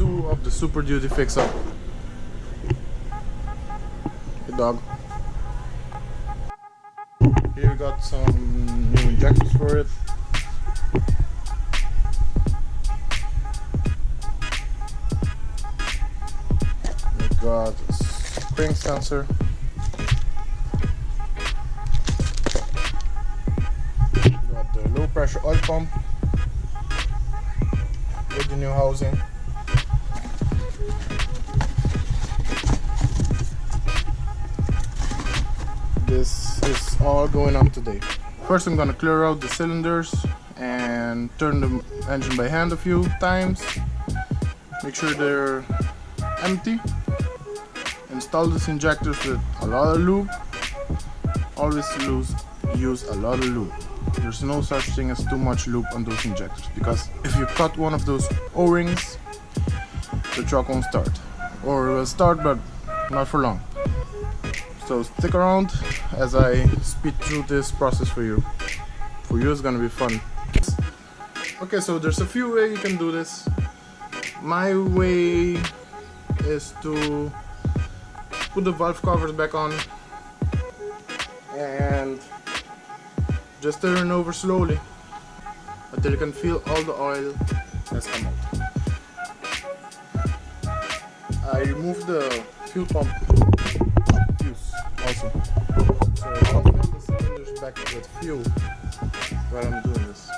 2 of the SUPERDUTY fix-up. Hey dog. Here we got some new injectors for it. We got a spring sensor. We got the low pressure oil pump with the new housing. This is all going on today. First I'm gonna clear out the cylinders and turn the engine by hand a few times. Make sure they're empty. Install these injectors with a lot of lube. Always use a lot of lube. There's no such thing as too much lube on those injectors, because if you cut one of those O-rings, the truck won't start. Or it will start, but not for long. So stick around as I speed through this process for you. For you it's gonna be fun. Okay, so there's a few ways you can do this. My way is to put the valve covers back on and just turn over slowly until you can feel all the oil has come out. I remove the fuel pump fuse also, so I'll fill the cylinders back with fuel while I'm doing this.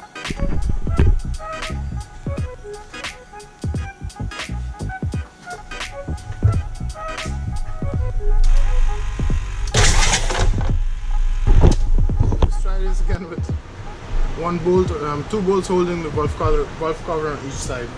Let's try this again with one bolt, 2 bolts holding the valve cover on each side.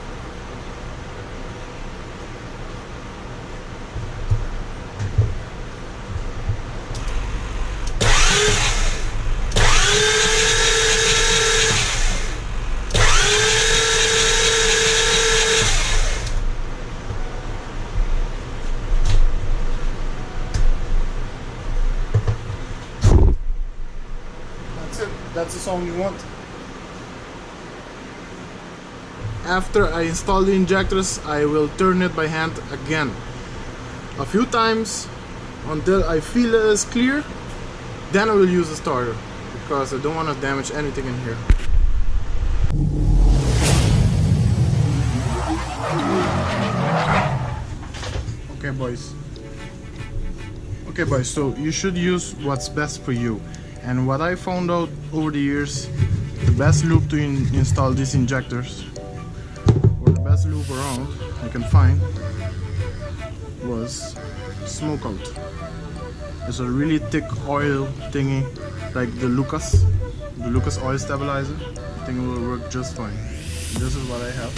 That's the sound you want. After I install the injectors, I will turn it by hand again a few times until I feel it is clear. Then I will use a starter, because I don't want to damage anything in here. Okay boys, so you should use what's best for you. And what I found out over the years, the best lube to install these injectors, or the best lube around you can find, was Smokeout. It's a really thick oil thingy, like the Lucas oil stabilizer. I think it will work just fine. This is what I have.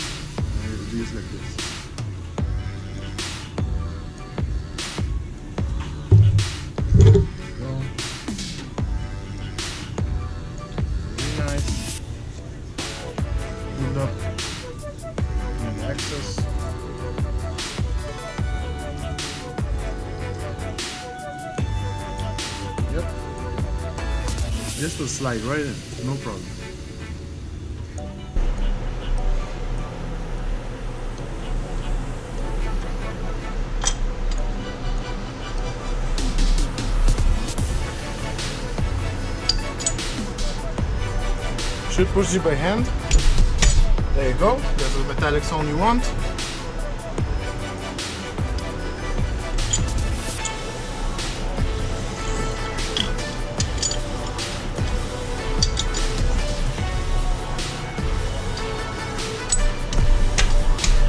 I use like this. Up and access. Yep, this will slide right in, no problem. Should push it by hand. There you go, that's the metallic sound you want.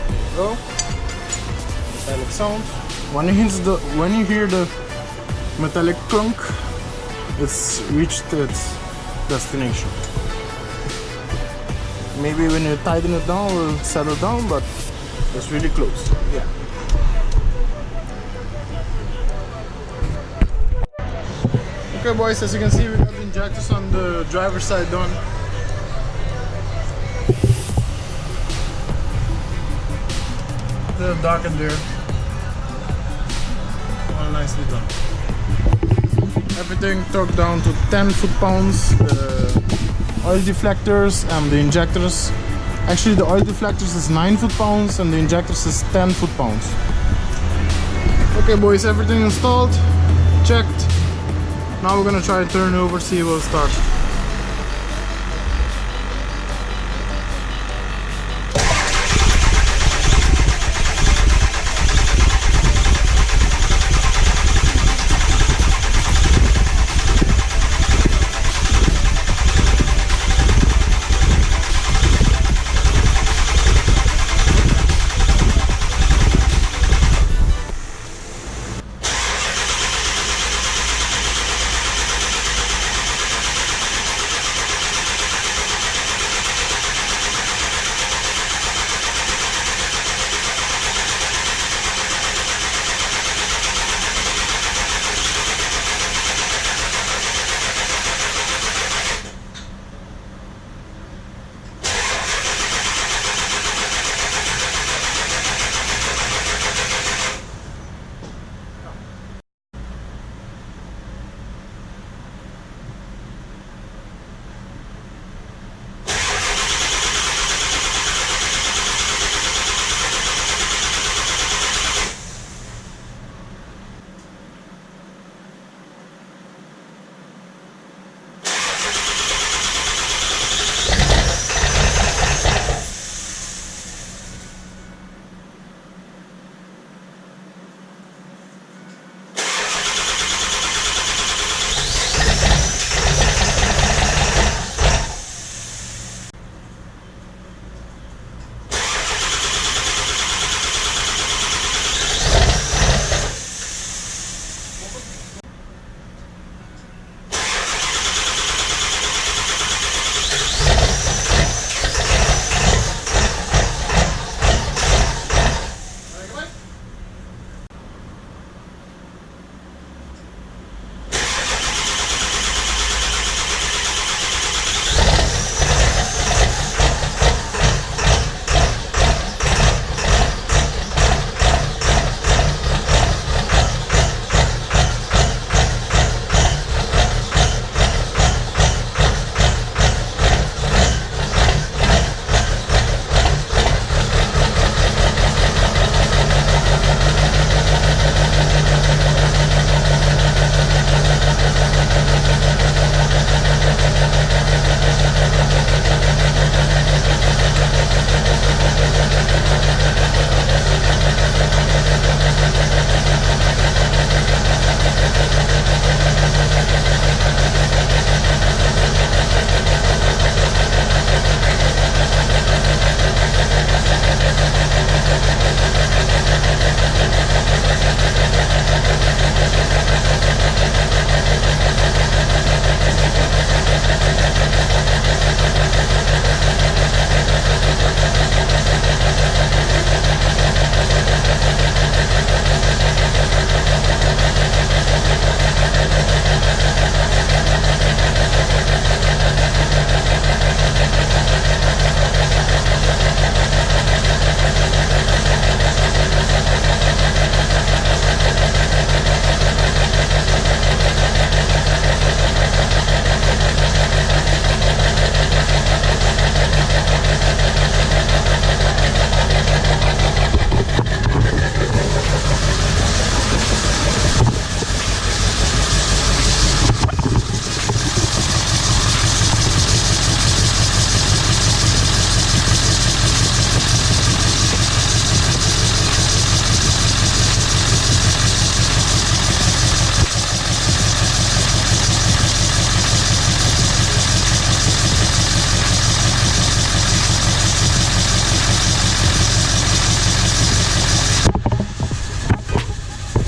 There you go, metallic sound. When you hear the metallic clunk, it's reached its destination. Maybe when you tighten it down, it will settle down, but it's really close. Yeah. Okay boys, as you can see, we got the injectors on the driver's side done. A little dark in there. All nicely done. Everything torqued down to 10 foot-pounds. Oil deflectors and the injectors Actually, the oil deflectors is 9 foot-pounds and the injectors is 10 foot-pounds. Okay boys, everything installed, checked. Now we're gonna try to turn it over, see if it will start.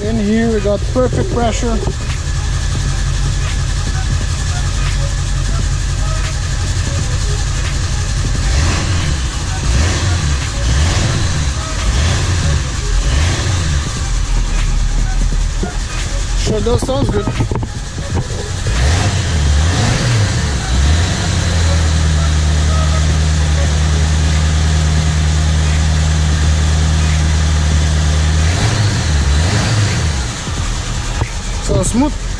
In here we got perfect pressure. Sure does, sounds good. So smooth.